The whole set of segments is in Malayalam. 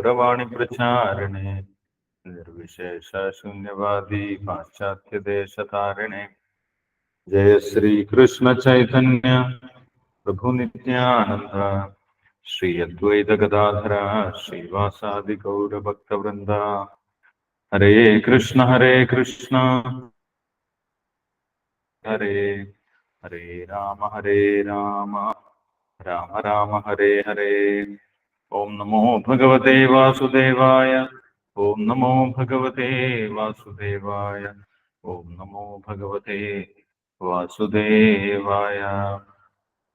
പ്രവാണി പ്രചാരണേ നിർവിശേഷ ശൂന്യവാദി പാശ്ചാത്യ ദേശതാരിണേ. ജയ ശ്രീ കൃഷ്ണ ചൈതന്യ പ്രഭു നിത്യാനന്ദ ശ്രീ അദ്വൈത ഗദാധര ശ്രീവാസാദി ഗൗരഭക്തവൃന്ദ. ഹരേ കൃഷ്ണ ഹരേ ഹരേ രാമ രാമ രാമ ഹരേ ഹരേ. ഓം നമോ ഭഗവതേ വാസുദേവായ. ഓം നമോ ഭഗവതേ വാസുദേവായ. ഓം നമോ ഭഗവതേ വാസുദേവായ.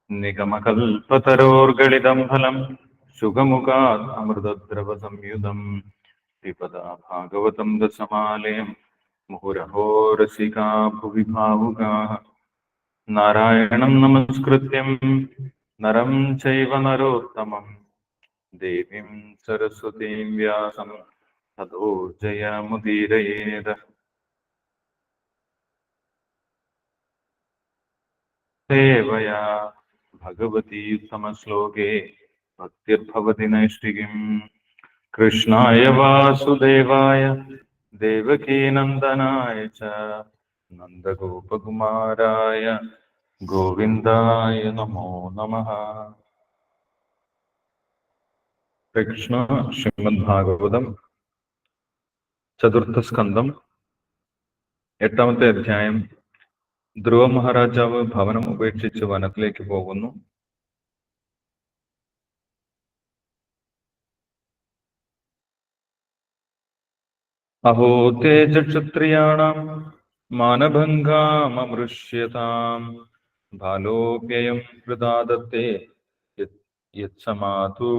നിഗമകൽപതരോർഗളിതം ഫലം ശുഖമുഖാത് അമൃതദ്രവ സംയുതം പിബത ഭാഗവതം രസമാലയം മുഹുരഹോ രസികാ ഭുവി ഭാവുകാഃ. നാരായണം നമസ്കൃത്യം നരം ചൈവ നരോത്തമം ദേവീം സരസ്വതീം വ്യാസം തതോ ജയമുദീരയേത്. സേവയാ ഭഗവതി ഉത്തമശ്ലോകേ ഭക്തിർഭവതി നൈഷ്ഠികീം. കൃഷ്ണായ വാസുദേവായ ദേവകീനന്ദനായ ച നന്ദഗോപകുമാരായ ഗോവിന്ദായ നമോ നമഃ. കൃഷ്ണ ശ്രീമദ് ഭാഗവതം ചതുർത്ഥ സ്കന്ധം 8-ാമത്തെ അധ്യായം. ധ്രുവ മഹാരാജാവ് ഭവനം ഉപേക്ഷിച്ച് വനത്തിലേക്ക് പോകുന്നു. അഹോ തേജക്ഷത്രിയാണാം മാനഭംഗാമമൃഷ്യതാം ബാലോപ്യയം കൃതാദത്തേ യത്സമാധു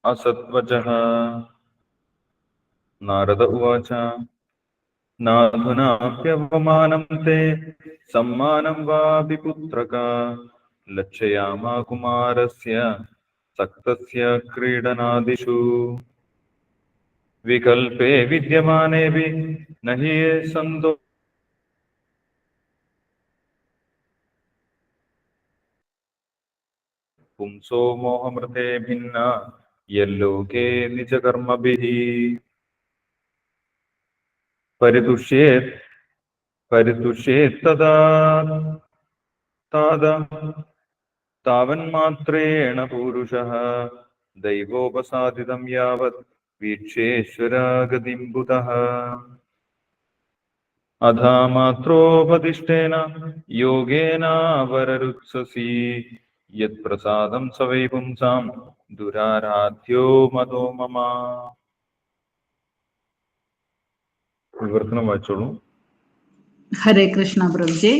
അസത്വജഃ. നാരദ ഉവാച നാധുനാപ്യവമാനം തേ സമ്മാനം വാപി പുത്രക ലക്ഷയാമാ കുമാരസ്യ സക്തസ്യ ക്രീഡനാദിഷു. വികൽപേ വിദ്യമാനേപി നഹി സന്തോ പുംസോ മോഹമൃതേ ഭിന്ന യല്ലോകേ നിജകർമ്മഭിഃ. പരിതുഷ്യേത്തദാ താവന്മാത്രേണ പൂരുഷഃ ദൈവോപസാദിതം യാവത് വീക്ഷേശ്വരാഗതിംബുധഃ. അധാമാത്രോപദിഷ്ടേന യോഗേനാവരരുത്സസി യത് പ്രസാദം സ വൈ പുംസാം ദുരാരാധ്യോ മതോ മമ. വിവർത്തനം വായിച്ചോളൂ. ഹരേ കൃഷ്ണ പ്രഭുജി.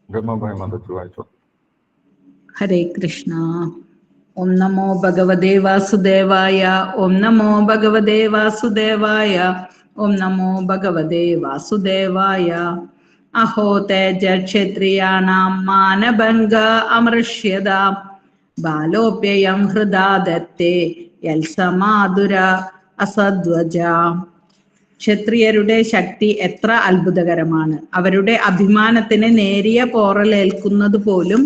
ബ്രഹ്മഭായി മതത്തിൽ വായിച്ചോളൂ. ഹരേ കൃഷ്ണ. ഓം നമോ ഭഗവതേ വാസുദേവായ. ഓം നമോ ഭഗവതേ വാസുദേവായ. ഓം നമോ ഭഗവതേ വാസുദേവായ. അഹോ തേജക്ഷത്രിയാണാം മാനഭംഗ അമൃഷ്യത ബാലോപ്യയം ഹൃദാ ദത്തേ യൽസമാധുര അസദ്വജ. ക്ഷത്രിയരുടെ ശക്തി എത്ര അത്ഭുതകരമാണ്. അവരുടെ അഭിമാനത്തിന് നേരിയ പോറലേൽക്കുന്നത് പോലും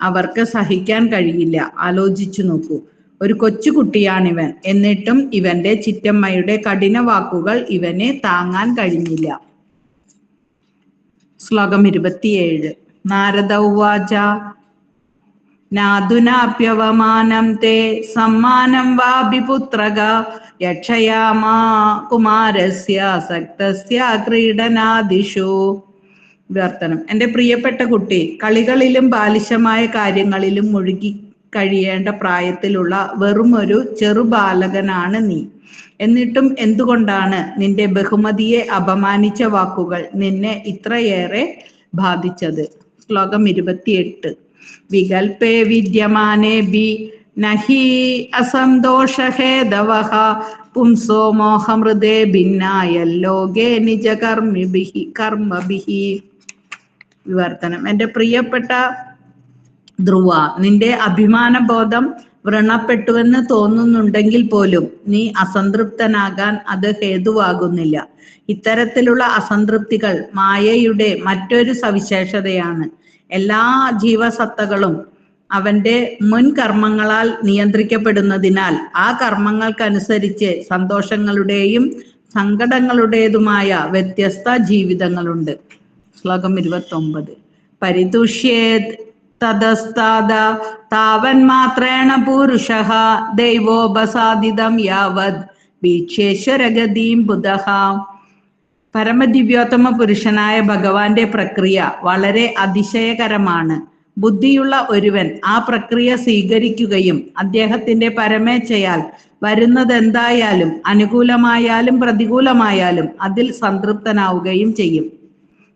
അവർക്ക് സഹിക്കാൻ കഴിയില്ല. ആലോചിച്ചു നോക്കൂ. ഒരു കൊച്ചുകുട്ടിയാണിവൻ. എന്നിട്ടും ഇവന്റെ ചിറ്റമ്മയുടെ കഠിന വാക്കുകൾ ഇവനെ താങ്ങാൻ കഴിഞ്ഞില്ല. ശ്ലോകം 27. നാരദ ഉവാച നാധുനാപ്യവമാനം തേ സമ്മാനം വാപി പുത്രക യക്ഷയാമാ കുമാരസ്യ സക്തസ്യ ക്രീഡനാദിഷു. വിവർത്തനം. എന്റെ പ്രിയപ്പെട്ട കുട്ടി, കളികളിലും ബാലിശമായ കാര്യങ്ങളിലും മുഴുകി കഴിയേണ്ട പ്രായത്തിലുള്ള വെറുമൊരു ചെറുബാലകനാണ് നീ. എന്നിട്ടും എന്തുകൊണ്ടാണ് നിന്റെ ബഹുമതിയെ അപമാനിച്ച വാക്കുകൾ നിന്നെ ഇത്രയേറെ ബാധിച്ചത്? ശ്ലോകം 28. വികൽപേ വിദ്യമാനേ ബി നഹി അസന്തോഷഹേതവഃ പുംസോ മോഹമൃതേ ഭിന്നായല്ലോകേ നിജ കർമ്മഭിഃ. വിവർത്തനം. എന്റെ പ്രിയപ്പെട്ട ധ്രുവ, നിന്റെ അഭിമാനബോധം വ്രണപ്പെട്ടുവെന്ന് തോന്നുന്നുണ്ടെങ്കിൽ പോലും നീ അസംതൃപ്തനാകാൻ അത് ഹേതുവാകുന്നില്ല. ഇത്തരത്തിലുള്ള അസംതൃപ്തികൾ മായയുടെ മറ്റൊരു സവിശേഷതയാണ്. എല്ലാ ജീവസത്തകളും അവന്റെ മുൻ കർമ്മങ്ങളാൽ നിയന്ത്രിക്കപ്പെടുന്നതിനാൽ ആ കർമ്മങ്ങൾക്കനുസരിച്ച് സന്തോഷങ്ങളുടെയും സങ്കടങ്ങളുടേതുമായ വ്യത്യസ്ത ജീവിതങ്ങളുണ്ട്. ശ്ലോകം 29. പരിതുഷ്യേത് തതസ്താദ താവന്മാത്രേണ പുരുഷഃ ദൈവോപസാദിതം യാവത് വീക്ഷേശ്വരഗതിം ബുധഃ. പരമദിവ്യോത്തമ പുരുഷനായ ഭഗവാന്റെ പ്രക്രിയ വളരെ അതിശയകരമാണ്. ബുദ്ധിയുള്ള ഒരുവൻ ആ പ്രക്രിയ സ്വീകരിക്കുകയും അദ്ദേഹത്തിന്റെ പരമേച്ഛയാൽ വരുന്നതെന്തായാലും അനുകൂലമായാലും പ്രതികൂലമായാലും അതിൽ സംതൃപ്തനാവുകയും ചെയ്യും.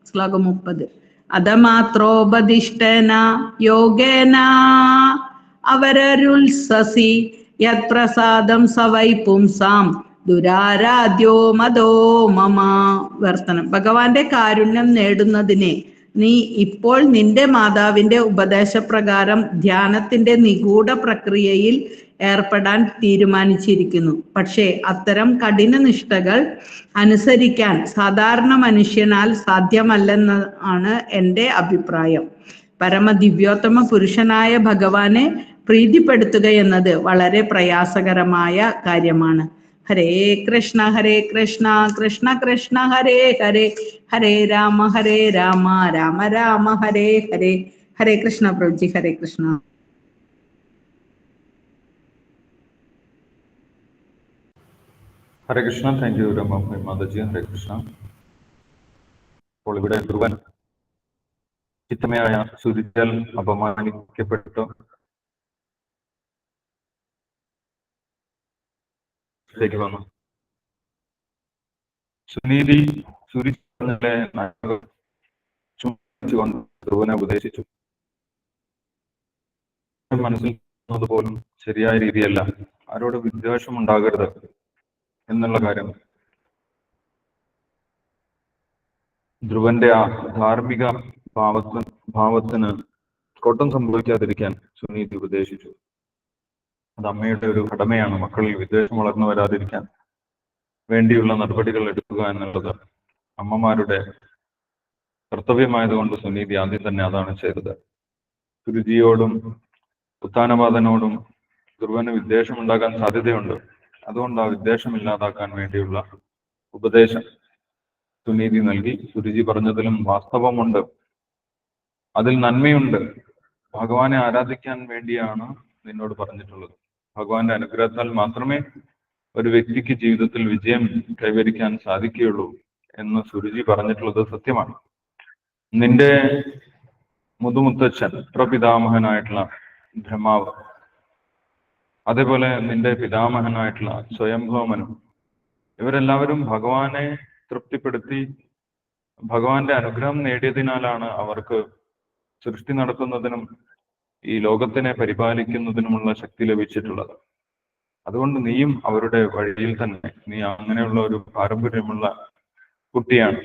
ശ്ലോകം 30. അതമാത്രോപദിഷ്ടേന യോഗേന അവരരുത്സസി യത് പ്രസാദം സവൈ പുംസാം ദുരാരാധ്യോ മതോ മമ. വർത്തനം. ഭഗവാന്റെ കാരുണ്യം നേടുന്നതിനെ നീ ഇപ്പോൾ നിന്റെ മാതാവിന്റെ ഉപദേശപ്രകാരം ധ്യാനത്തിന്റെ നിഗൂഢ പ്രക്രിയയിൽ ഏർപ്പെടാൻ തീരുമാനിച്ചിരിക്കുന്നു. പക്ഷേ അത്തരം കഠിന നിഷ്ഠകൾ അനുസരിക്കാൻ സാധാരണ മനുഷ്യനാൽ സാധ്യമല്ലെന്നാണ് എൻ്റെ അഭിപ്രായം. പരമദിവ്യോത്തമ പുരുഷനായ ഭഗവാനെ പ്രീതിപ്പെടുത്തുക എന്നത് വളരെ പ്രയാസകരമായ കാര്യമാണ്. ഹരേ കൃഷ്ണ കൃഷ്ണ കൃഷ്ണ ഹരേ ഹരേ ഹരേ രാമ രാമ രാമ ഹരേ ഹരേ. ഹരേ കൃഷ്ണ പ്രഭുജി. ഹരേ കൃഷ്ണ. ഹരേ കൃഷ്ണ. താങ്ക് യു രമ മാതാജി. ഹരേ കൃഷ്ണ. അപ്പോൾ ഇവിടെ ധ്രുവൻ ചിത്തമയായ സുരിച്ചാൽ അപമാനിക്കപ്പെട്ടു വന്നു. സുനീതി ധ്രുവനെ ഉപദേശിച്ചു. മനസ്സിൽ പോലും ശരിയായ രീതിയല്ല. ആരോട് വിദ്വേഷം ഉണ്ടാകരുത് എന്നുള്ള കാര്യം ധ്രുവന്റെ ആ ധാർമ്മിക ഭാവത്തിന് കോട്ടം സംഭവിക്കാതിരിക്കാൻ സുനീതി ഉപദേശിച്ചു. അത് അമ്മയുടെ ഒരു കടമയാണ്. മക്കളിൽ വിദ്വേഷം വളർന്നു വരാതിരിക്കാൻ വേണ്ടിയുള്ള നടപടികൾ എടുക്കുക എന്നുള്ളത് അമ്മമാരുടെ കർത്തവ്യമായതുകൊണ്ട് സുനീതി ആദ്യം തന്നെ അതാണ് ചെയ്തത്. ഗുരുജിയോടും ഉത്താനപാദനോടും ധ്രുവന് വിദ്വേഷം ഉണ്ടാകാൻ സാധ്യതയുണ്ട്. അതുകൊണ്ട് ആ വിദ്വേഷം ഇല്ലാതാക്കാൻ വേണ്ടിയുള്ള ഉപദേശം സുനീതി നൽകി. ഗുരുജി പറഞ്ഞതിലും വാസ്തവമുണ്ട്, അതിൽ നന്മയുണ്ട്. ഭഗവാനെ ആരാധിക്കാൻ വേണ്ടിയാണ് നിന്നോട് പറഞ്ഞിട്ടുള്ളത്. ഭഗവാന്റെ അനുഗ്രഹത്താൽ മാത്രമേ ഒരു വ്യക്തിക്ക് ജീവിതത്തിൽ വിജയം കൈവരിക്കാൻ സാധിക്കുകയുള്ളൂ എന്ന് സുരുചി പറഞ്ഞിട്ടുള്ളത് സത്യമാണ്. നിന്റെ മുതുമുത്തച്ഛൻ പ്രപിതാമഹനായിട്ടുള്ള ബ്രഹ്മാവ്, അതേപോലെ നിന്റെ പിതാമഹനായിട്ടുള്ള സ്വയംഭവമനും, ഇവരെല്ലാവരും ഭഗവാനെ തൃപ്തിപ്പെടുത്തി ഭഗവാന്റെ അനുഗ്രഹം നേടിയതിനാലാണ് അവർക്ക് സൃഷ്ടി നടത്തുന്നതിനും ഈ ലോകത്തിനെ പരിപാലിക്കുന്നതിനുമുള്ള ശക്തി ലഭിച്ചിട്ടുള്ളത്. അതുകൊണ്ട് നീയും അവരുടെ വഴിയിൽ തന്നെ, നീ അങ്ങനെയുള്ള ഒരു പാരമ്പര്യമുള്ള കുട്ടിയാണ്,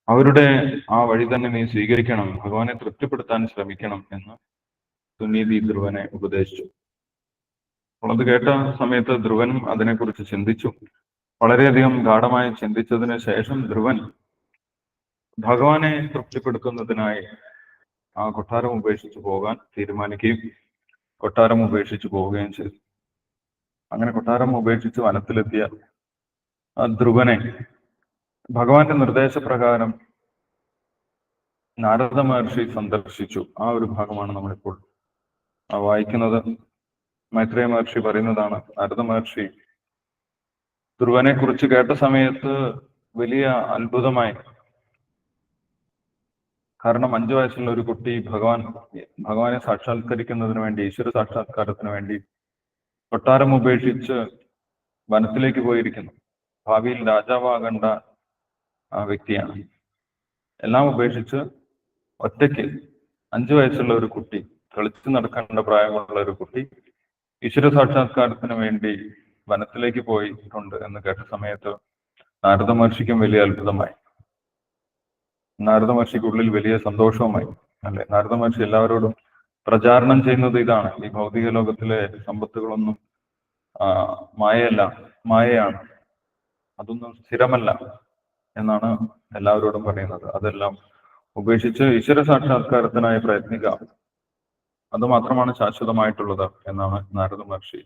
അവരുടെ ആ വഴി തന്നെ നീ സ്വീകരിക്കണം, ഭഗവാനെ തൃപ്തിപ്പെടുത്താൻ ശ്രമിക്കണം എന്ന് സുനീതി ധ്രുവനെ ഉപദേശിച്ചു. അപ്പോൾ അത് കേട്ട സമയത്ത് ധ്രുവനും അതിനെക്കുറിച്ച് ചിന്തിച്ചു. വളരെയധികം ഗാഠമായി ചിന്തിച്ചതിന് ശേഷം ധ്രുവൻ ഭഗവാനെ തൃപ്തിപ്പെടുത്തുന്നതിനായി ആ കൊട്ടാരം ഉപേക്ഷിച്ചു പോകാൻ തീരുമാനിക്കുകയും കൊട്ടാരം ഉപേക്ഷിച്ചു പോവുകയും ചെയ്തു. അങ്ങനെ കൊട്ടാരം ഉപേക്ഷിച്ച് വനത്തിലെത്തിയ ആ ധ്രുവനെ ഭഗവാന്റെ നിർദ്ദേശപ്രകാരം നാരദ മഹർഷി സന്ദർശിച്ചു. ആ ഒരു ഭാഗമാണ് നമ്മളിപ്പോൾ വായിക്കുന്നത്. മൈത്രേയ മഹർഷി പറയുന്നതാണ്. നാരദ മഹർഷി ധ്രുവനെ കുറിച്ച് കേട്ട സമയത്ത് വലിയ അത്ഭുതമായി. കാരണം 5 വയസ്സുള്ള ഒരു കുട്ടി ഭഗവാനെ സാക്ഷാത്കരിക്കുന്നതിന് വേണ്ടി, ഈശ്വര സാക്ഷാത്കാരത്തിന് വേണ്ടി കൊട്ടാരം ഉപേക്ഷിച്ച് വനത്തിലേക്ക് പോയിരിക്കുന്നു. ഭാവിയിൽ രാജാവാകേണ്ട ആ വ്യക്തിയാണ്. എല്ലാം ഉപേക്ഷിച്ച് ഒറ്റയ്ക്ക് 5 വയസ്സുള്ള ഒരു കുട്ടി, കളിച്ചു നടക്കേണ്ട പ്രായമുള്ള ഒരു കുട്ടി ഈശ്വര സാക്ഷാത്കാരത്തിന് വേണ്ടി വനത്തിലേക്ക് പോയിട്ടുണ്ട് എന്ന് കേട്ട സമയത്ത് നാരദ മഹർഷിക്കും വലിയ അത്ഭുതമായി. നാരദ മഹർഷിക്കുള്ളിൽ വലിയ സന്തോഷവുമായി. അല്ലെ, നാരദ മഹർഷി എല്ലാവരോടും പ്രചാരണം ചെയ്യുന്നത് ഇതാണ്: ഈ ഭൗതിക ലോകത്തിലെ സമ്പത്തുകളൊന്നും മായയാണ്, അതൊന്നും സ്ഥിരമല്ല എന്നാണ് എല്ലാവരോടും പറയുന്നത്. അതെല്ലാം ഉപേക്ഷിച്ച് ഈശ്വര സാക്ഷാത്കാരത്തിനായി പ്രയത്നിക്കാം അത് മാത്രമാണ് ശാശ്വതമായിട്ടുള്ളത് എന്നാണ് നാരദ മഹർഷി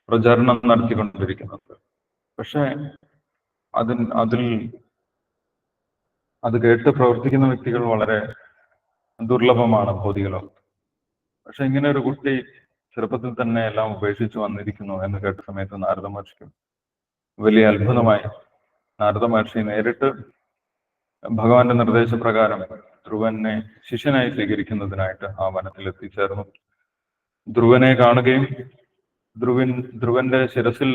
പ്രചാരണം നടത്തിക്കൊണ്ടിരിക്കുന്നത്. പക്ഷെ അതിൽ അത് കേട്ട് പ്രവർത്തിക്കുന്ന വ്യക്തികൾ വളരെ ദുർലഭമാണ് ഭൗതിക ലോകത്ത്. പക്ഷെ ഇങ്ങനെ ഒരു കുട്ടി ചെറുപ്പത്തിൽ തന്നെ എല്ലാം ഉപേക്ഷിച്ച് വന്നിരിക്കുന്നു എന്ന് കേട്ട സമയത്ത് നാരദ മഹർഷിക്കും വലിയ അത്ഭുതമായി. നാരദ മഹർഷി നേരിട്ട് ഭഗവാന്റെ നിർദ്ദേശപ്രകാരം ധ്രുവനെ ശിഷ്യനായി സ്വീകരിക്കുന്നതിനായിട്ട് ആ വനത്തിൽ എത്തിച്ചേർന്നു. ധ്രുവനെ കാണുകയും ധ്രുവന്റെ ശിരസിൽ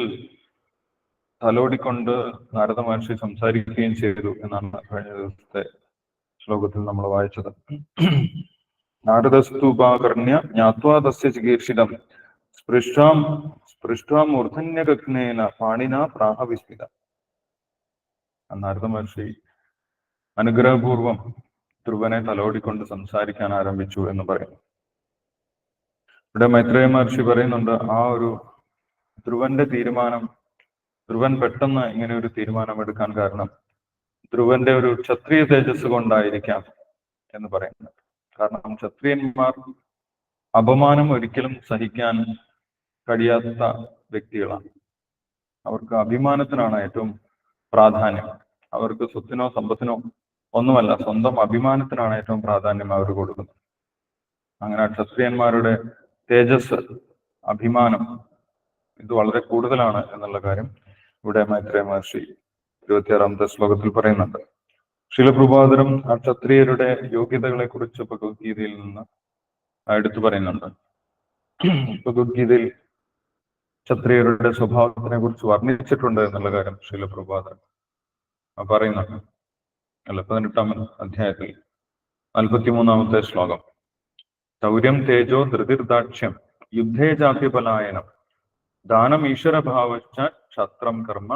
തലോടിക്കൊണ്ട് നാരദ മഹർഷി സംസാരിക്കുകയും ചെയ്തു എന്നാണ് കഴിഞ്ഞ ദിവസത്തെ ശ്ലോകത്തിൽ നമ്മൾ വായിച്ചത്. നാരദസ്തുപാകർണ്യ ജ്ഞാത്വാ തസ്യ ചികീർഷിതം സ്പൃഷ്ടാം മൂർധന്യഗഗ്നേന പാണിന പ്രാഹവിസ്മിത. നാരദ മഹർഷി അനുഗ്രഹപൂർവം ധ്രുവനെ തലോടിക്കൊണ്ട് സംസാരിക്കാൻ ആരംഭിച്ചു എന്ന് പറയുന്നു. ഇവിടെ മൈത്രേയ മഹർഷി പറയുന്നുണ്ട്, ആ ഒരു ധ്രുവന്റെ തീരുമാനം, ധ്രുവൻ പെട്ടെന്ന് ഇങ്ങനെ ഒരു തീരുമാനം എടുക്കാൻ കാരണം ധ്രുവന്റെ ഒരു ക്ഷത്രിയ തേജസ് കൊണ്ടായിരിക്കാം എന്ന് പറയുന്നത്. കാരണം ക്ഷത്രിയന്മാർ അപമാനം ഒരിക്കലും സഹിക്കാൻ കഴിയാത്ത വ്യക്തികളാണ്. അവർക്ക് അഭിമാനത്തിനാണ് ഏറ്റവും പ്രാധാന്യം. അവർക്ക് സ്വത്തിനോ സമ്പത്തിനോ ഒന്നുമല്ല, സ്വന്തം അഭിമാനത്തിനാണ് ഏറ്റവും പ്രാധാന്യം അവർ കൊടുക്കുന്നത്. അങ്ങനെ ക്ഷത്രിയന്മാരുടെ തേജസ്, അഭിമാനം ഇത് വളരെ കൂടുതലാണ് എന്നുള്ള കാര്യം ഇവിടെ മൈത്രേയ മഹർഷി 26ാമത്തെ ശ്ലോകത്തിൽ പറയുന്നുണ്ട്. ശീലപ്രഭാതരം ആ ക്ഷത്രിയരുടെ യോഗ്യതകളെ കുറിച്ച് ഭഗവത്ഗീതയിൽ നിന്ന് എടുത്തു പറയുന്നുണ്ട്. ഭഗവത്ഗീതയിൽ ക്ഷത്രിയരുടെ സ്വഭാവത്തിനെ കുറിച്ച് വർണ്ണിച്ചിട്ടുണ്ട് എന്നുള്ള കാര്യം ശീലപ്രഭാതരം പറയുന്നുണ്ട്. 18ാം അധ്യായത്തിൽ 43ാമത്തെ ശ്ലോകം. ശൗര്യം തേജോ ധൃതിർദാക്ഷ്യം യുദ്ധേ ജാത്യപലായനം ദാനം ഈശ്വരഭാവച്ച ക്ഷത്രം കർമ്മ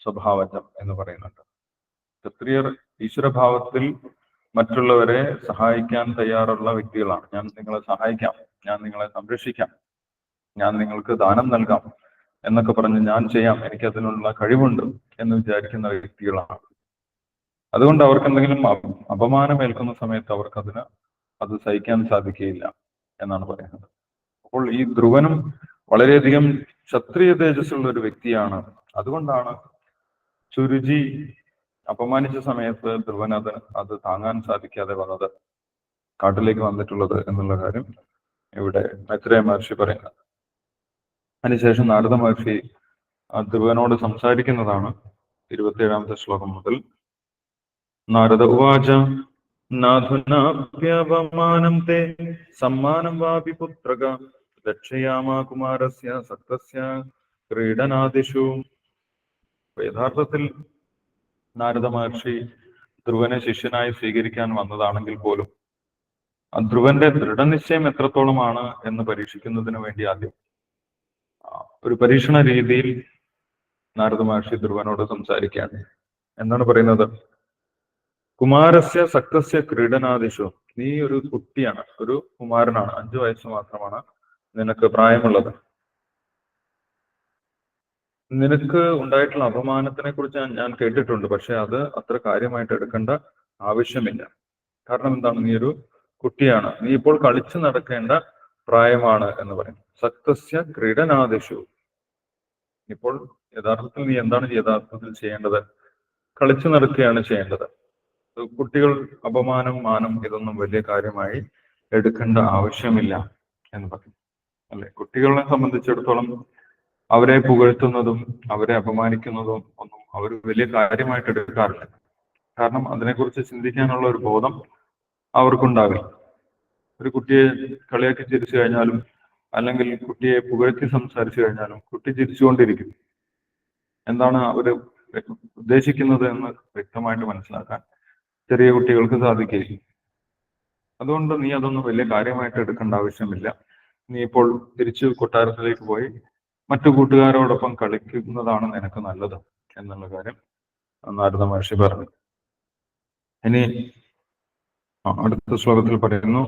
സ്വഭാവജം എന്ന് പറയുന്നുണ്ട്. ക്ഷത്രിയർ ഈശ്വരഭാവത്തിൽ മറ്റുള്ളവരെ സഹായിക്കാൻ തയ്യാറുള്ള വ്യക്തികളാണ്. ഞാൻ നിങ്ങളെ സഹായിക്കാം, ഞാൻ നിങ്ങളെ സംരക്ഷിക്കാം, ഞാൻ നിങ്ങൾക്ക് ദാനം നൽകാം എന്നൊക്കെ പറഞ്ഞ് ഞാൻ ചെയ്യാം, എനിക്കതിനുള്ള കഴിവുണ്ട് എന്ന് വിചാരിക്കുന്ന വ്യക്തികളാണ്. അതുകൊണ്ട് അവർക്ക് എന്തെങ്കിലും അപമാനം ഏൽക്കുന്ന സമയത്ത് അവർക്ക് അത് സഹിക്കാൻ സാധിക്കുകയില്ല എന്നാണ് പറയുന്നത്. അപ്പോൾ ഈ ധ്രുവനും വളരെയധികം ക്ഷത്രിയ തേജസ്സുള്ള ഒരു വ്യക്തിയാണ്. അതുകൊണ്ടാണ് ചുരുചി അപമാനിച്ച സമയത്ത് ധ്രുവൻ അത് താങ്ങാൻ സാധിക്കാതെ വന്നത്, കാട്ടിലേക്ക് വന്നിട്ടുള്ളത് എന്നുള്ള കാര്യം ഇവിടെ മൈത്രേയ മഹർഷി പറയുന്നത്. അതിനുശേഷം നാരദ മഹർഷി ധ്രുവനോട് സംസാരിക്കുന്നതാണ് 27ാമത്തെ ശ്ലോകം മുതൽ. നാരദ ഉവാച നാധുനാപ്യപമാനം തേ സമ്മാനം വാപി പുത്രക രക്ഷയാമാ കുമാരസ്യ സക്തസ്യ ക്രീഡനാദിഷു. യഥാർത്ഥത്തിൽ നാരദ മഹർഷി ധ്രുവനെ ശിഷ്യനായി സ്വീകരിക്കാൻ വന്നതാണെങ്കിൽ പോലും ധ്രുവന്റെ ദൃഢനിശ്ചയം എത്രത്തോളമാണ് എന്ന് പരീക്ഷിക്കുന്നതിന് വേണ്ടി ആദ്യം ഒരു പരീക്ഷണ രീതിയിൽ നാരദ മഹർഷി ധ്രുവനോട് സംസാരിക്കുകയാണ്. എന്താണ് പറയുന്നത്? കുമാരസ്യ സക്തസ്യ ക്രീഡനാദിഷു. നീ ഒരു കുട്ടിയാണ്, ഒരു കുമാരനാണ്, 5 വയസ്സ് മാത്രമാണ് നിനക്ക് പ്രായമുള്ളത്. നിനക്ക് ഉണ്ടായിട്ടുള്ള അപമാനത്തിനെ കുറിച്ച് ഞാൻ കേട്ടിട്ടുണ്ട്, പക്ഷെ അത് അത്ര കാര്യമായിട്ട് എടുക്കേണ്ട ആവശ്യമില്ല. കാരണം എന്താണ്? നീ ഒരു കുട്ടിയാണ്, നീ ഇപ്പോൾ കളിച്ചു നടക്കേണ്ട പ്രായമാണ് എന്ന് പറയും. സക്തസ്യ ക്രീഡനാദിഷു. ഇപ്പോൾ യഥാർത്ഥത്തിൽ നീ എന്താണ് യഥാർത്ഥത്തിൽ ചെയ്യേണ്ടത്? കളിച്ചു നടക്കുകയാണ് ചെയ്യേണ്ടത്. കുട്ടികൾ അപമാനം, മാനം ഇതൊന്നും വലിയ കാര്യമായി എടുക്കേണ്ട ആവശ്യമില്ല എന്ന് പറയും, അല്ലെ? കുട്ടികളെ സംബന്ധിച്ചിടത്തോളം അവരെ പുകഴ്ത്തുന്നതും അവരെ അപമാനിക്കുന്നതും ഒന്നും അവർ വലിയ കാര്യമായിട്ട് എടുക്കാറില്ല. കാരണം അതിനെക്കുറിച്ച് ചിന്തിക്കാനുള്ള ഒരു ബോധം അവർക്കുണ്ടാവില്ല. ഒരു കുട്ടിയെ കളിയാക്കി ചിരിച്ചു കഴിഞ്ഞാലും അല്ലെങ്കിൽ കുട്ടിയെ പുകഴ്ത്തി സംസാരിച്ചു കഴിഞ്ഞാലും കുട്ടി ചിരിച്ചുകൊണ്ടിരിക്കും. എന്താണ് അവർ ഉദ്ദേശിക്കുന്നത് എന്ന് വ്യക്തമായിട്ട് മനസ്സിലാക്കാൻ ചെറിയ കുട്ടികൾക്ക് സാധിക്കുകയില്ല. അതുകൊണ്ട് നീ അതൊന്നും വലിയ കാര്യമായിട്ട് എടുക്കേണ്ട ആവശ്യമില്ല. നീ ഇപ്പോൾ തിരിച്ചു കൊട്ടാരത്തിലേക്ക് പോയി മറ്റു കൂട്ടുകാരോടൊപ്പം കളിക്കുന്നതാണ് നിനക്ക് നല്ലത് എന്നുള്ള കാര്യം നാരദ മഹർഷി പറഞ്ഞു. ഇനി അടുത്ത ശ്ലോകത്തിൽ പറയുന്നു,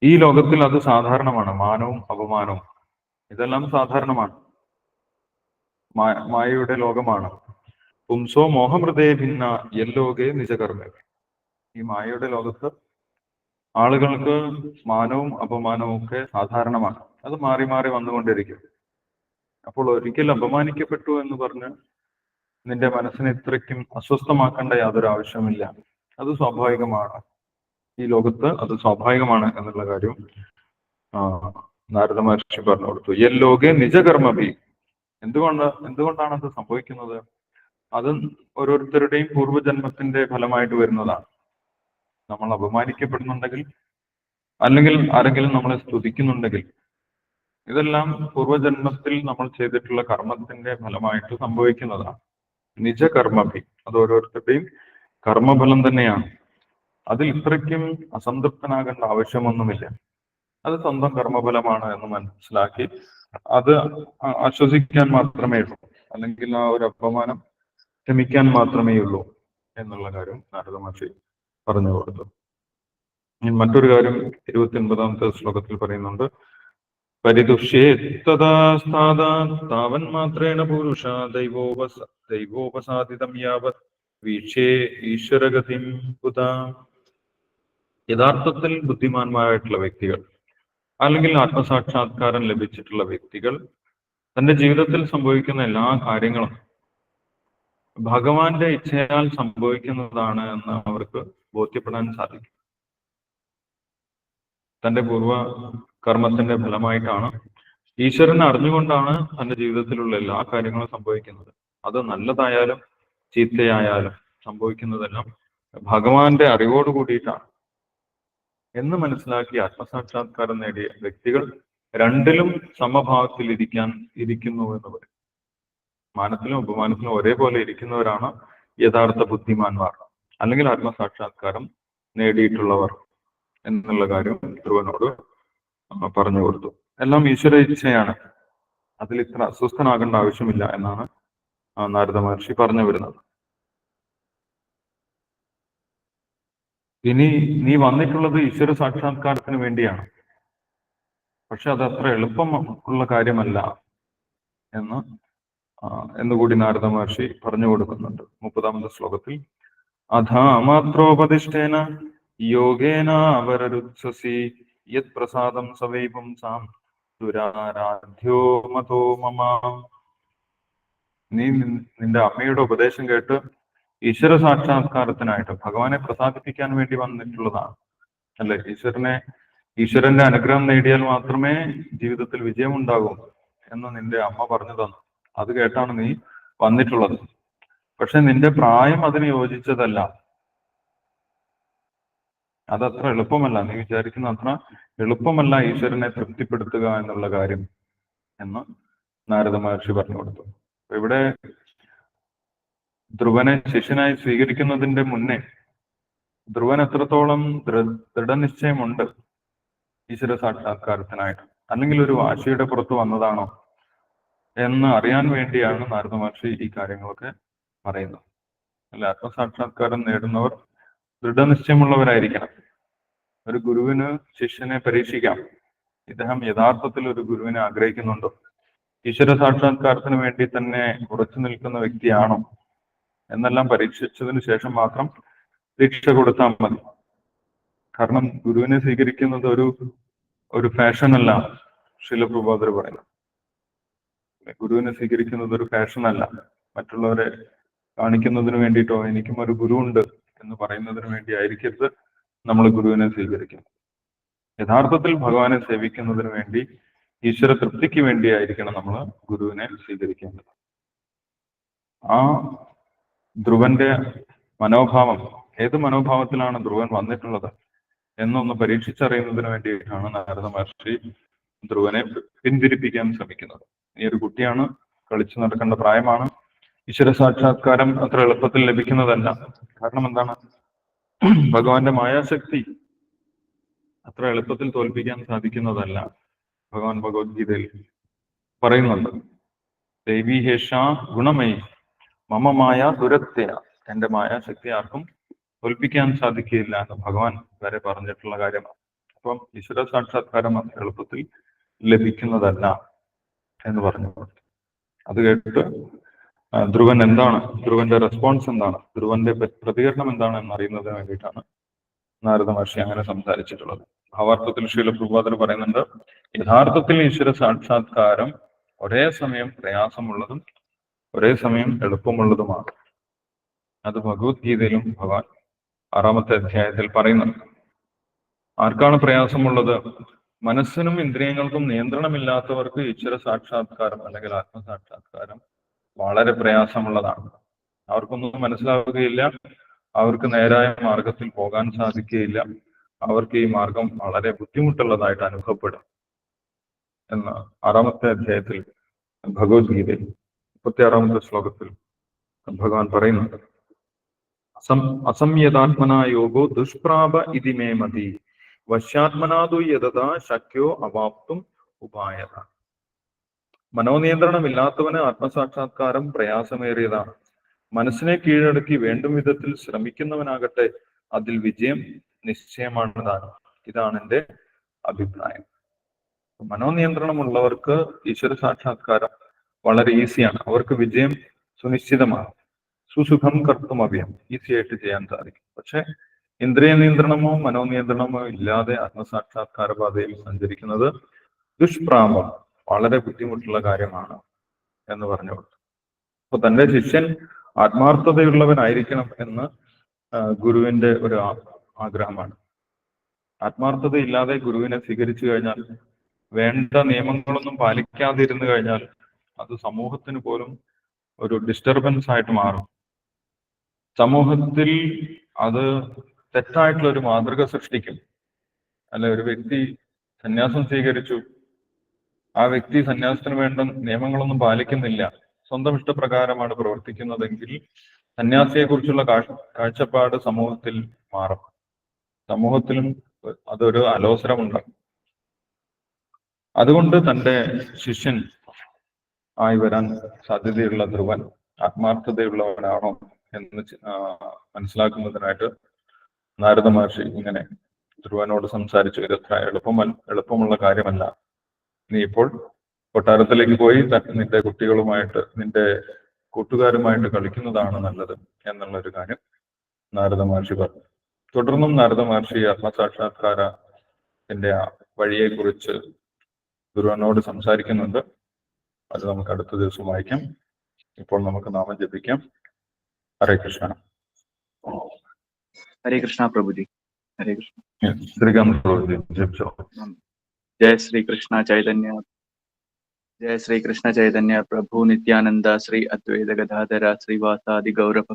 ഈ ലോകത്തിൽ അത് സാധാരണമാണ്, മാനവും അപമാനവും ഇതെല്ലാം സാധാരണമാണ്. മായയുടെ ലോകമാണ്. പുംസോ മോഹമൃതേ ഭിന്ന യല്ലോകെ നിജകർമ്മ. ഈ മായയുടെ ലോകത്ത് ആളുകൾക്ക് മാനവും അപമാനവും ഒക്കെ സാധാരണമാണ്. അത് മാറി മാറി വന്നുകൊണ്ടിരിക്കും. അപ്പോൾ ഒരിക്കൽ അപമാനിക്കപ്പെട്ടു എന്ന് പറഞ്ഞ് നിന്റെ മനസ്സിനെ ഇത്രയ്ക്കും അസ്വസ്ഥമാക്കേണ്ട യാതൊരു ആവശ്യമില്ല. അത് സ്വാഭാവികമാണ്. ഈ ലോകത്ത് അത് സ്വാഭാവികമാണ് എന്നുള്ള കാര്യം നാരദ മഹർഷി പറഞ്ഞു കൊടുത്തു. യല്ലോകെ നിജകർമ്മഭി. എന്തുകൊണ്ടാണ് അത് സംഭവിക്കുന്നത്? അത് ഓരോരുത്തരുടെയും പൂർവ്വജന്മത്തിന്റെ ഫലമായിട്ട് വരുന്നതാണ്. നമ്മൾ അപമാനിക്കപ്പെടുന്നുണ്ടെങ്കിൽ, അല്ലെങ്കിൽ ആരെങ്കിലും നമ്മളെ സ്തുതിക്കുന്നുണ്ടെങ്കിൽ, ഇതെല്ലാം പൂർവ്വജന്മത്തിൽ നമ്മൾ ചെയ്തിട്ടുള്ള കർമ്മത്തിന്റെ ഫലമായിട്ട് സംഭവിക്കുന്നതാണ്. നിജകർമ്മഭി, അത് ഓരോരുത്തരുടെയും കർമ്മഫലം തന്നെയാണ്. അതിൽ ഇത്രയ്ക്കും അസംതൃപ്തനാകേണ്ട ആവശ്യമൊന്നുമില്ല. അത് സ്വന്തം കർമ്മഫലമാണ് എന്ന് മനസ്സിലാക്കി അത് ആശ്വസിക്കാൻ മാത്രമേ ഉള്ളൂ, അല്ലെങ്കിൽ ആ ഒരു അപമാനം ക്ഷമിക്കാൻ മാത്രമേ ഉള്ളൂ എന്നുള്ള കാര്യം നാരദ മഹർഷി പറഞ്ഞു കൊടുത്തു. മറ്റൊരു കാര്യം 29ാമത്തെ ശ്ലോകത്തിൽ പറയുന്നുണ്ട്. പരിതുഷ്യേത്തതാവൻ മാത്രേണ പുരുഷ ദൈവോപസാദിതം യാവത് വീക്ഷേ ഈശ്വരഗതിം കുത. യഥാർത്ഥത്തിൽ ബുദ്ധിമാന്മാരായിട്ടുള്ള വ്യക്തികൾ, അല്ലെങ്കിൽ ആത്മസാക്ഷാത്കാരം ലഭിച്ചിട്ടുള്ള വ്യക്തികൾ തന്റെ ജീവിതത്തിൽ സംഭവിക്കുന്ന എല്ലാ കാര്യങ്ങളും ഭഗവാന്റെ ഇച്ഛയാൽ സംഭവിക്കുന്നതാണ് എന്ന് അവർക്ക് ബോധ്യപ്പെടാൻ സാധിക്കും. തന്റെ പൂർവ്വ കർമ്മത്തിന്റെ ഫലമായിട്ടാണ്, ഈശ്വരനെ അറിഞ്ഞുകൊണ്ടാണ് തന്റെ ജീവിതത്തിലുള്ള എല്ലാ കാര്യങ്ങളും സംഭവിക്കുന്നത്. അത് നല്ലതായാലും ചീത്തയായാലും സംഭവിക്കുന്നതെല്ലാം ഭഗവാന്റെ അറിവോട് കൂടിയിട്ടാണ് എന്ന് മനസ്സിലാക്കി ആത്മസാക്ഷാത്കാരം നേടിയ വ്യക്തികൾ രണ്ടിലും സമഭാവത്തിൽ ഇരിക്കുന്നു എന്ന് പറയും. മാനത്തിലും ഉപമാനത്തിലും ഒരേപോലെ ഇരിക്കുന്നവരാണ് യഥാർത്ഥ ബുദ്ധിമാന്മാർ, അല്ലെങ്കിൽ ആത്മസാക്ഷാത്കാരം നേടിയിട്ടുള്ളവർ എന്നുള്ള കാര്യം ധ്രുവനോട് പറഞ്ഞു കൊടുത്തു. എല്ലാം ഈശ്വര ഇച്ഛയാണ്, അതിൽ ഇത്ര അസ്വസ്ഥനാകേണ്ട ആവശ്യമില്ല എന്നാണ് നാരദ മഹർഷി പറഞ്ഞു വരുന്നത്. ഇനി നീ വന്നിട്ടുള്ളത് ഈശ്വര സാക്ഷാത്കാരത്തിന് വേണ്ടിയാണ്, പക്ഷെ അത് അത്ര എളുപ്പമുള്ള കാര്യമല്ല എന്നുകൂടി നാരദ മഹർഷി പറഞ്ഞു കൊടുക്കുന്നുണ്ട് 30ാമത്തെ ശ്ലോകത്തിൽ. അഥാ മാത്രോപദിഷ്ടേന യോഗേന അവരരുത്സസി യത് പ്രസാദം സവൈ പുംസാം ദുരാരാധ്യോ മതോ മമ. നീ നിന്റെ അമ്മയുടെ ഉപദേശം കേട്ട് ഈശ്വര സാക്ഷാത്കാരത്തിനായിട്ട് ഭഗവാനെ പ്രസാദിപ്പിക്കാൻ വേണ്ടി വന്നിട്ടുള്ളതാണ് അല്ലെ. ഈശ്വരന്റെ അനുഗ്രഹം നേടിയാൽ മാത്രമേ ജീവിതത്തിൽ വിജയമുണ്ടാകൂ എന്ന് നിന്റെ അമ്മ പറഞ്ഞു തന്നു. അത് കേട്ടാണ് നീ വന്നിട്ടുള്ളത്. പക്ഷെ നിന്റെ പ്രായം അതിന് യോജിച്ചതല്ല. അതത്ര എളുപ്പമല്ല, നീ വിചാരിക്കുന്ന അത്ര എളുപ്പമല്ല ഈശ്വരനെ തൃപ്തിപ്പെടുത്തുക എന്നുള്ള കാര്യം എന്ന് നാരദ മഹർഷി പറഞ്ഞു കൊടുത്തു. ഇവിടെ ധ്രുവനെ ശിഷ്യനായി സ്വീകരിക്കുന്നതിന്റെ മുന്നേ ധ്രുവൻ എത്രത്തോളം ദൃഢനിശ്ചയമുണ്ട് ഈശ്വര സാക്ഷാത്കാരത്തിനായിട്ട്, അല്ലെങ്കിൽ ഒരു വാശിയുടെ പുറത്ത് വന്നതാണോ എന്ന് അറിയാൻ വേണ്ടിയാണ് നാരദ മഹർഷി ഈ കാര്യങ്ങളൊക്കെ പറയുന്നത്. അല്ല, ആത്മസാക്ഷാത്കാരം നേടുന്നവർ ദൃഢനിശ്ചയമുള്ളവരായിരിക്കണം. ഒരു ഗുരുവിന് ശിഷ്യനെ പരീക്ഷിക്കാം. ഇദ്ദേഹം യഥാർത്ഥത്തിൽ ഒരു ഗുരുവിനെ ആഗ്രഹിക്കുന്നുണ്ടോ, ഈശ്വര സാക്ഷാത്കാരത്തിന് വേണ്ടി തന്നെ ഉറച്ചു നിൽക്കുന്ന വ്യക്തിയാണോ എന്നെല്ലാം പരീക്ഷിച്ചതിന് ശേഷം മാത്രം ദീക്ഷ കൊടുത്താൽ മതി. കാരണം ഗുരുവിനെ സ്വീകരിക്കുന്നത് ഒരു ഫാഷൻ അല്ല. ശീലപ്രഭുപാദർ പറയുന്നത് ഗുരുവിനെ സ്വീകരിക്കുന്നത് ഒരു ഫാഷൻ അല്ല. മറ്റുള്ളവരെ കാണിക്കുന്നതിന് വേണ്ടിയിട്ടോ എനിക്കും ഒരു ഗുരു ഉണ്ട് എന്ന് പറയുന്നതിന് വേണ്ടി ആയിരിക്കരുത് നമ്മൾ ഗുരുവിനെ സ്വീകരിക്കുന്നത്. യഥാർത്ഥത്തിൽ ഭഗവാനെ സേവിക്കുന്നതിന് വേണ്ടി, ഈശ്വര തൃപ്തിക്ക് വേണ്ടിയായിരിക്കണം നമ്മൾ ഗുരുവിനെ സ്വീകരിക്കേണ്ടത്. ആ ധ്രുവന്റെ മനോഭാവം, ഏത് മനോഭാവത്തിലാണ് ധ്രുവൻ വന്നിട്ടുള്ളത് എന്നൊന്ന് പരീക്ഷിച്ചറിയുന്നതിന് വേണ്ടിയിട്ടാണ് നാരദ മഹർഷി ധ്രുവനെ പിന്തിരിപ്പിക്കാൻ ശ്രമിക്കുന്നത്. ഈ ഒരു കുട്ടിയാണ്, കളിച്ചു നടക്കേണ്ട പ്രായമാണ്. ഈശ്വര സാക്ഷാത്കാരം അത്ര എളുപ്പത്തിൽ ലഭിക്കുന്നതല്ല. കാരണം എന്താണ്? ഭഗവാന്റെ മായാശക്തി അത്ര എളുപ്പത്തിൽ തോൽപ്പിക്കാൻ സാധിക്കുന്നതല്ല. ഭഗവാൻ ഭഗവത്ഗീതയിൽ പറയുന്നുണ്ട്, ദേവി ഹേഷ ഗുണമയി മമ മായ ദുരത്യ. എന്റെ മായാശക്തി ആർക്കും തോൽപ്പിക്കാൻ സാധിക്കില്ല എന്ന് ഭഗവാൻ വരെ പറഞ്ഞിട്ടുള്ള കാര്യമാണ്. അപ്പം ഈശ്വര സാക്ഷാത്കാരം അത്ര എളുപ്പത്തിൽ ലഭിക്കുന്നതല്ല എന്ന് പറഞ്ഞു. അത് കേട്ടിട്ട് ധ്രുവന്റെ റെസ്പോൺസ് എന്താണ്, ധ്രുവന്റെ പ്രതികരണം എന്താണ് എന്നറിയുന്നതിന് വേണ്ടിയിട്ടാണ് നാരദ മഹർഷി അങ്ങനെ സംസാരിച്ചിട്ടുള്ളത്. ഭാവാർത്ഥത്തിൽ ശ്രീല പ്രഭുപാദർ പറയുന്നുണ്ട്, യഥാർത്ഥത്തിൽ ഈശ്വര സാക്ഷാത്കാരം ഒരേ സമയം പ്രയാസമുള്ളതും ഒരേ സമയം എളുപ്പമുള്ളതുമാണ്. അത് ഭഗവത്ഗീതയിലും ഭഗവാൻ 6-ാമത്തെ അധ്യായത്തിൽ പറയുന്നുണ്ട്. ആർക്കാണ് പ്രയാസമുള്ളത്? മനസ്സിനും ഇന്ദ്രിയങ്ങൾക്കും നിയന്ത്രണമില്ലാത്തവർക്ക് ഈശ്വര സാക്ഷാത്കാരം അല്ലെങ്കിൽ ആത്മസാക്ഷാത്കാരം വളരെ പ്രയാസമുള്ളതാണ്. അവർക്കൊന്നും മനസ്സിലാവുകയില്ല, അവർക്ക് നേരായ മാർഗത്തിൽ പോകാൻ സാധിക്കുകയില്ല, അവർക്ക് ഈ മാർഗം വളരെ ബുദ്ധിമുട്ടുള്ളതായിട്ട് അനുഭവപ്പെടും എന്ന് 6-ാമത്തെ അധ്യായത്തിൽ ഭഗവത്ഗീതയിൽ 36-ാമത്തെ ശ്ലോകത്തിൽ ഭഗവാൻ പറയുന്നുണ്ട്. അസംയതാത്മനാ യോഗോ ദുഷ്പ്രാപ ഇതി മേ മതി വശ്യാത്മനാതു യതഥാ ശക്യോ അവാപ്തും ഉപായത. മനോനിയന്ത്രണമില്ലാത്തവന് ആത്മസാക്ഷാത്കാരം പ്രയാസമേറിയതാണ്. മനസ്സിനെ കീഴടക്കി വേണ്ടും വിധത്തിൽ ശ്രമിക്കുന്നവനാകട്ടെ അതിൽ വിജയം നിശ്ചയമാണതാണ്. ഇതാണ് എൻ്റെ അഭിപ്രായം. മനോനിയന്ത്രണമുള്ളവർക്ക് ഈശ്വര സാക്ഷാത്കാരം വളരെ ഈസിയാണ്. അവർക്ക് വിജയം സുനിശ്ചിതമാണ്. സുസുഖം കർത്തും അവ്യം, ഈസി ആയിട്ട് ചെയ്യാൻ സാധിക്കും. പക്ഷെ ഇന്ദ്രിയ നിയന്ത്രണമോ മനോനിയന്ത്രണമോ ഇല്ലാതെ ആത്മസാക്ഷാത്കാര പാതയിൽ സഞ്ചരിക്കുന്നത് ദുഷ്പ്രാപം, വളരെ ബുദ്ധിമുട്ടുള്ള കാര്യമാണ് എന്ന് പറഞ്ഞു കൊടുത്തു. അപ്പൊ തന്റെ ശിഷ്യൻ ആത്മാർത്ഥതയുള്ളവനായിരിക്കണം എന്ന് ഗുരുവിന്റെ ഒരു ആഗ്രഹമാണ്. ആത്മാർത്ഥതയില്ലാതെ ഗുരുവിനെ സ്വീകരിച്ചു കഴിഞ്ഞാൽ, വേണ്ട നിയമങ്ങളൊന്നും പാലിക്കാതിരുന്നു കഴിഞ്ഞാൽ അത് സമൂഹത്തിന് പോലും ഒരു ഡിസ്റ്റർബൻസ് ആയിട്ട് മാറും. സമൂഹത്തിൽ അത് തെറ്റായിട്ടുള്ള ഒരു മാതൃക സൃഷ്ടിക്കും. അല്ലെ, ഒരു വ്യക്തി സന്യാസം സ്വീകരിച്ചു, ആ വ്യക്തി സന്യാസത്തിന് വേണ്ട നിയമങ്ങളൊന്നും പാലിക്കുന്നില്ല, സ്വന്തം ഇഷ്ടപ്രകാരമാണ് പ്രവർത്തിക്കുന്നതെങ്കിൽ സന്യാസിയെ കുറിച്ചുള്ള കാഴ്ചപ്പാട് സമൂഹത്തിൽ മാറും. സമൂഹത്തിലും അതൊരു അലോസരമുണ്ടാകും. അതുകൊണ്ട് തന്റെ ശിഷ്യൻ ആയി വരാൻ സാധ്യതയുള്ള ധ്രുവൻ ആത്മാർത്ഥതയുള്ളവനാണോ എന്ന് മനസ്സിലാക്കുന്നതിനായിട്ട് നാരദ മഹർഷി ഇങ്ങനെ ധ്രുവനോട് സംസാരിച്ചു. ഇതത്ര എളുപ്പമുള്ള കാര്യമല്ല. നീ ഇപ്പോൾ കൊട്ടാരത്തിലേക്ക് പോയി നിന്റെ കുട്ടികളുമായിട്ട്, നിന്റെ കൂട്ടുകാരുമായിട്ട് കളിക്കുന്നതാണ് നല്ലത് എന്നുള്ളൊരു കാര്യം നാരദ മഹർഷി പറഞ്ഞു. തുടർന്നും നാരദ മഹർഷി ആത്മസാക്ഷാത്കാരത്തിന്റെ വഴിയെ കുറിച്ച് ധ്രുവനോട് സംസാരിക്കുന്നുണ്ട്. അത് നമുക്ക് അടുത്ത ദിവസം വായിക്കാം. ഇപ്പോൾ നമുക്ക് നാമം ജപിക്കാം. ഹരേ കൃഷ്ണ. ഹരേ കൃഷ്ണ പ്രഭുജി. ഹരേ കൃഷ്ണ. ശ്രീകാന്ത് പ്രഭുജി ജപിച്ചോ. ജയ ശ്രീകൃഷ്ണ ചൈതന്യ, ജയ ശ്രീകൃഷ്ണ ചൈതന്യ പ്രഭു നിത്യാനന്ദ, ശ്രീ അദ്വൈത ഗദാധര ശ്രീവാസാദി ഗൗരവ